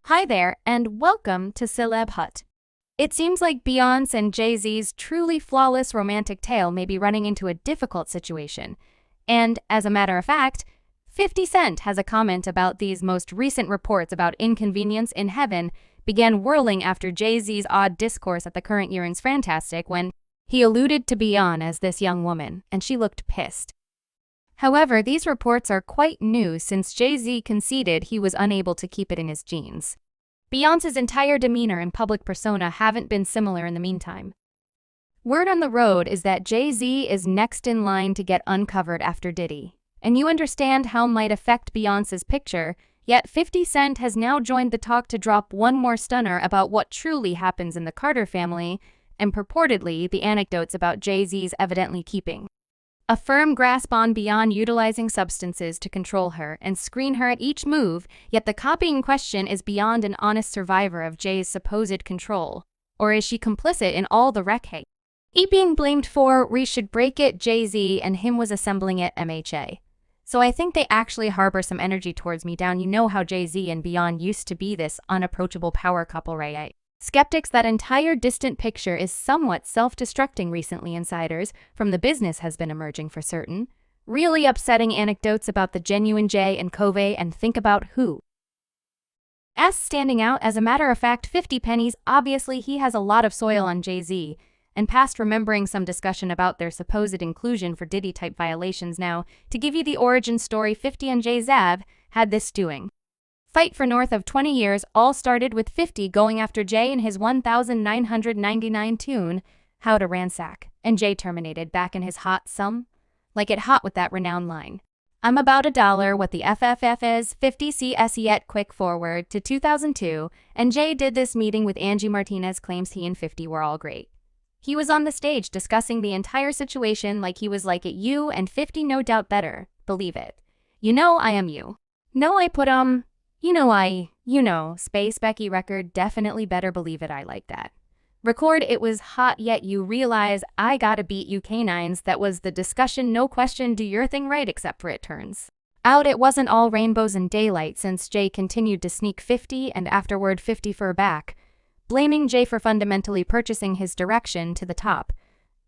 Hi there, and welcome to Celeb Hut. It seems like Beyonce and Jay-Z's truly flawless romantic tale may be running into a difficult situation. And, as a matter of fact, 50 Cent has a comment about these most recent reports about inconvenience in heaven began whirling after Jay-Z's odd discourse at the current year's Fantastic when he alluded to Beyonce as this young woman, and she looked pissed. However, these reports are quite new since Jay-Z conceded he was unable to keep it in his jeans. Beyonce's entire demeanor and public persona haven't been similar in the meantime. Word on the road is that Jay-Z is next in line to get uncovered after Diddy. And you understand how might affect Beyonce's picture, yet 50 Cent has now joined the talk to drop one more stunner about what truly happens in the Carter family, and purportedly the anecdotes about Jay-Z's evidently keeping a firm grasp on Beyonce utilizing substances to control her and screen her at each move, yet the copying question is Beyonce an honest survivor of Jay's supposed control, or is she complicit in all the wreck he being blamed for? We should break it, Jay-Z and him was assembling it MHA. So I think they actually harbor some energy towards me down. You know how Jay-Z and Beyonce used to be this unapproachable power couple, right? Skeptics, that entire distant picture is somewhat self-destructing recently. Insiders from the business has been emerging for certain. Really upsetting anecdotes about the genuine Jay and Cove, and think about who as standing out. As a matter of fact, 50 pennies, obviously he has a lot of soil on Jay-Z, and past remembering some discussion about their supposed inclusion for Diddy-type violations. Now, to give you the origin story, 50 and Jay-Z had this stewing fight for north of 20 years. All started with 50 going after Jay in his 1999 tune, How to Ransack, and Jay terminated back in his hot some. Like it hot with that renowned line, I'm about $1, what the FFF is, 50 CS. Yet quick forward to 2002, and Jay did this meeting with Angie Martinez, claims he and 50 were all great. He was on the stage discussing the entire situation like he was like it, you and 50 no doubt better believe it. You know I am you. No I put space Becky record, definitely better believe it, I like that. Record, it was hot, yet you realize I gotta beat you canines. That was the discussion, no question, do your thing right, except for it turns out it wasn't all rainbows and daylight, since Jay continued to sneak 50 and afterward 50 fur back, blaming Jay for fundamentally purchasing his direction to the top.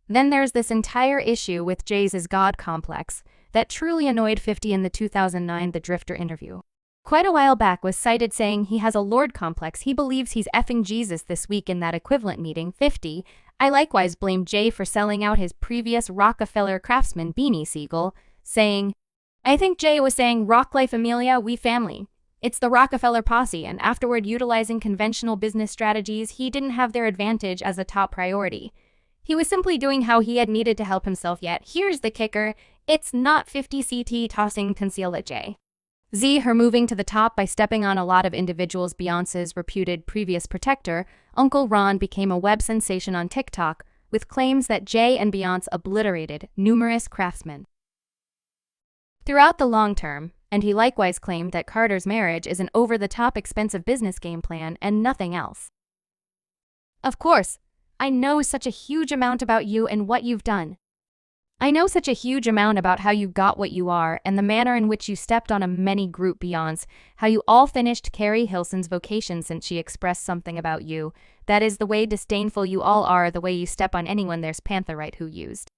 Then there's this entire issue with Jay's God complex that truly annoyed 50 in the 2009 The Drifter interview. Quite a while back was cited saying he has a Lord complex. He believes he's effing Jesus. This week in that equivalent meeting, 50, I likewise blamed Jay for selling out his previous Rockefeller craftsman Beanie Siegel, saying, I think Jay was saying rock life Amelia, we family. It's the Rockefeller posse, and afterward utilizing conventional business strategies, he didn't have their advantage as a top priority. He was simply doing how he had needed to help himself. Yet here's the kicker, it's not 50 CT tossing conceal at Jay Z her moving to the top by stepping on a lot of individuals. Beyonce's reputed previous protector, Uncle Ron, became a web sensation on TikTok with claims that Jay and Beyonce obliterated numerous craftsmen throughout the long term, and he likewise claimed that Carter's marriage is an over-the-top expensive business game plan and nothing else. Of course, I know such a huge amount about you and what you've done. I know such a huge amount about how you got what you are and the manner in which you stepped on a many group Beyonce, how you all finished Carrie Hilson's vocation since she expressed something about you. That is the way disdainful you all are, the way you step on anyone there's Pantherite who used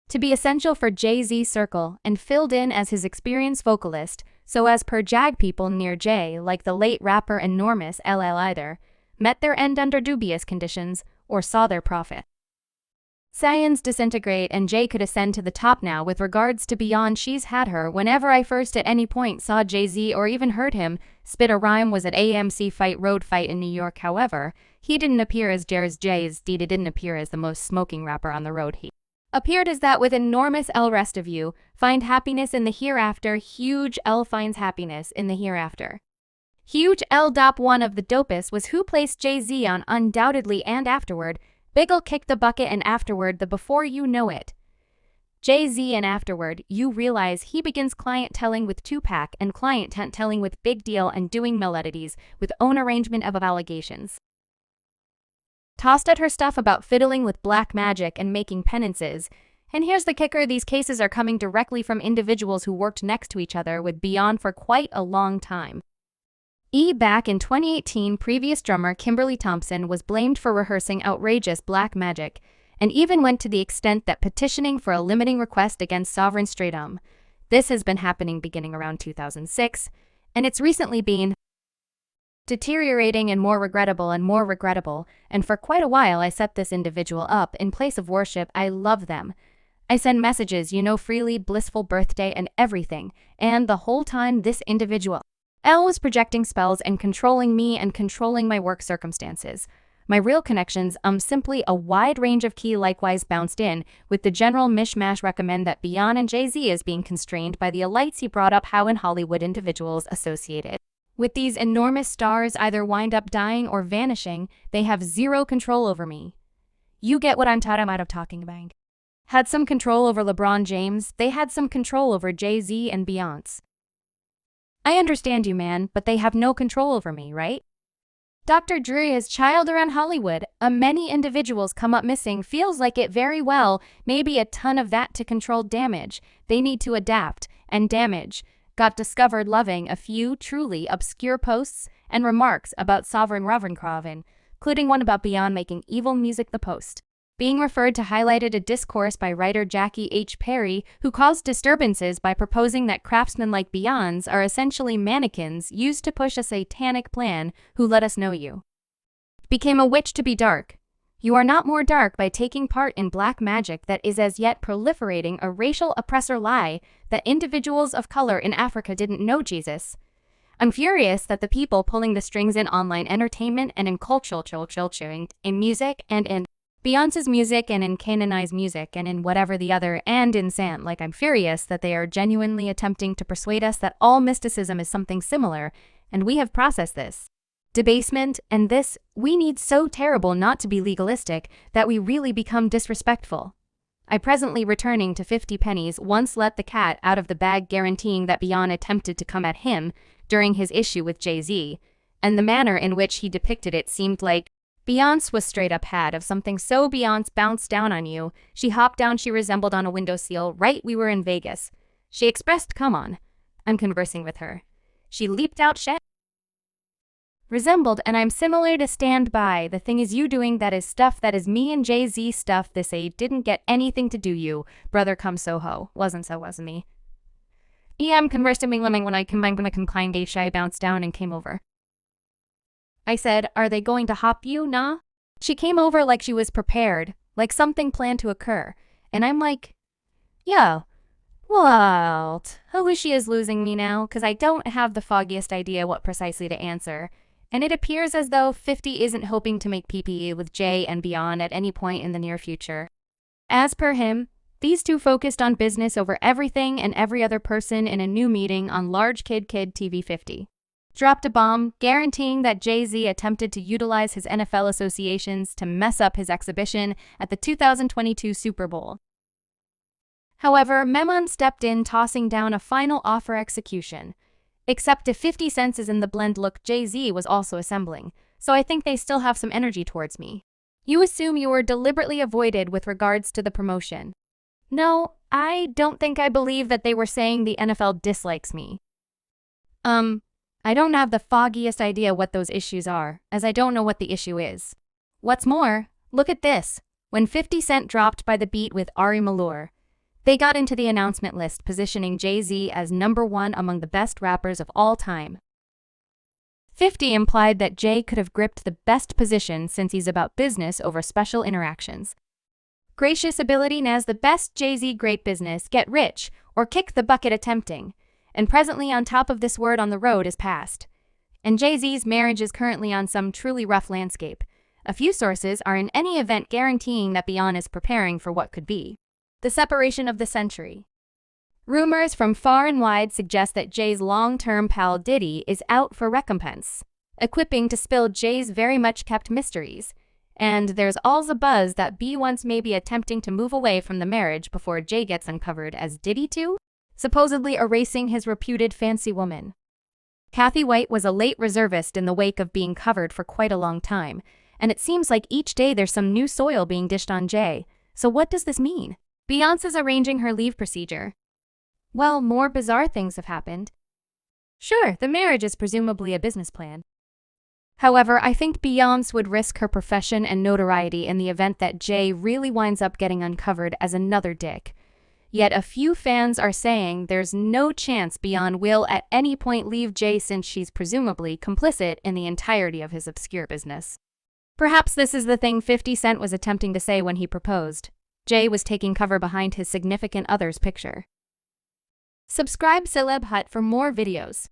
to be essential for Jay-Z's circle and filled in as his experienced vocalist, so as per Jag people near Jay, like the late rapper Enormous LL, either met their end under dubious conditions or saw their profit science disintegrate, and Jay could ascend to the top. Now, with regards to Beyonce, she's had her. Whenever I first at any point saw Jay-Z or even heard him spit a rhyme was at AMC Fight Road Fight in New York. However, he didn't appear as Jay-Z didn't appear as the most smoking rapper on the road. He appeared as that with Enormous L. Rest of you find happiness in the hereafter. Huge L finds happiness in the hereafter. Huge L. One of the dopest was who placed Jay-Z on undoubtedly, and afterward Big'll kick the bucket, and afterward the before you know it Jay-Z, and afterward you realize he begins clienteling with Tupac and clienteling with Big Deal and doing melodies with own arrangement of allegations tossed at her stuff about fiddling with black magic and making penances. And here's the kicker, these cases are coming directly from individuals who worked next to each other with Beyonce for quite a long time. Back in 2018, previous drummer Kimberly Thompson was blamed for rehearsing outrageous black magic, and even went to the extent that petitioning for a limiting request against Sovereign Stratum. This has been happening beginning around 2006, and it's recently been deteriorating and more regrettable, and for quite a while I set this individual up in place of worship. I love them. I send messages, freely, blissful birthday and everything, and the whole time this individual L was projecting spells and controlling me and controlling my work circumstances. My real connections, simply a wide range of key likewise bounced in, with the general mishmash recommend that Beyonce and Jay-Z is being constrained by the elites. He brought up how in Hollywood individuals associated with these enormous stars either wind up dying or vanishing. They have zero control over me. You get what I'm talking about. Had some control over LeBron James, they had some control over Jay-Z and Beyoncé. I understand you, man, but they have no control over me, right? Dr. Dre has child around Hollywood. Many individuals come up missing. Feels like it very well. Maybe a ton of that to control damage. They need to adapt, and damage got discovered loving a few truly obscure posts and remarks about Sovereign Reverend Craven, including one about Beyonce making evil music. The post being referred to highlighted a discourse by writer Jackie H. Perry, who caused disturbances by proposing that craftsmen like Beyonce are essentially mannequins used to push a satanic plan. Who let us know you became a witch to be dark. You are not more dark by taking part in black magic that is as yet proliferating, a racial oppressor lie that individuals of color in Africa didn't know Jesus. I'm furious that the people pulling the strings in online entertainment and in cultural in music and in Beyonce's music and in canonized music and in whatever the other and in sand. I'm furious that they are genuinely attempting to persuade us that all mysticism is something similar, and we have processed this debasement and this we need so terrible not to be legalistic that we really become disrespectful. I presently returning to 50 pennies once let the cat out of the bag, guaranteeing that Beyonce attempted to come at him during his issue with Jay-Z, and the manner in which he depicted it seemed like Beyonce was straight up had of something. So Beyonce bounced down on you. She hopped down. She resembled on a windowsill. Right, we were in Vegas. She expressed, come on. I'm conversing with her. She leaped out. Resembled, and I'm similar to stand by. The thing is you doing that is stuff that is me and Jay-Z stuff. This didn't get anything to do you. Brother come Soho. Wasn't me. I'm conversing when I combined I bounced down and came over. I said, are they going to hop you? Nah. She came over like she was prepared, like something planned to occur. And I'm like, yo, what? Who is she is losing me now? Because I don't have the foggiest idea what precisely to answer. And it appears as though 50 isn't hoping to make PPE with Jay and Beyonce at any point in the near future. As per him, these two focused on business over everything and every other person in a new meeting on Large Kid TV 50. Dropped a bomb, guaranteeing that Jay-Z attempted to utilize his NFL associations to mess up his exhibition at the 2022 Super Bowl. However, Memon stepped in, tossing down a final offer execution. Except if 50 cents is in the blend look Jay-Z was also assembling, so I think they still have some energy towards me. You assume you were deliberately avoided with regards to the promotion. No, I don't think I believe that they were saying the NFL dislikes me. I don't have the foggiest idea what those issues are, as I don't know what the issue is. What's more, look at this. When 50 Cent dropped by the beat with Ari Malure, they got into the announcement list positioning Jay-Z as #1 among the best rappers of all time. 50 implied that Jay could have gripped the best position since he's about business over special interactions. Gracious ability as the best Jay-Z great business, get rich, or kick the bucket attempting. And presently on top of this word on the road is past. And Jay-Z's marriage is currently on some truly rough landscape. A few sources are in any event guaranteeing that Beyonce is preparing for what could be the separation of the century. Rumors from far and wide suggest that Jay's long-term pal Diddy is out for recompense, equipping to spill Jay's very much kept mysteries. And there's all a buzz that B once may be attempting to move away from the marriage before Jay gets uncovered as Diddy too, supposedly erasing his reputed fancy woman. Kathy White was a late reservist in the wake of being covered for quite a long time, and it seems like each day there's some new soil being dished on Jay. So what does this mean? Beyonce's arranging her leave procedure. Well, more bizarre things have happened. Sure, the marriage is presumably a business plan. However, I think Beyoncé would risk her profession and notoriety in the event that Jay really winds up getting uncovered as another dick. Yet a few fans are saying there's no chance Beyoncé will at any point leave Jay since she's presumably complicit in the entirety of his obscure business. Perhaps this is the thing 50 Cent was attempting to say when he proposed. Jay was taking cover behind his significant other's picture. Subscribe Celeb Hut for more videos.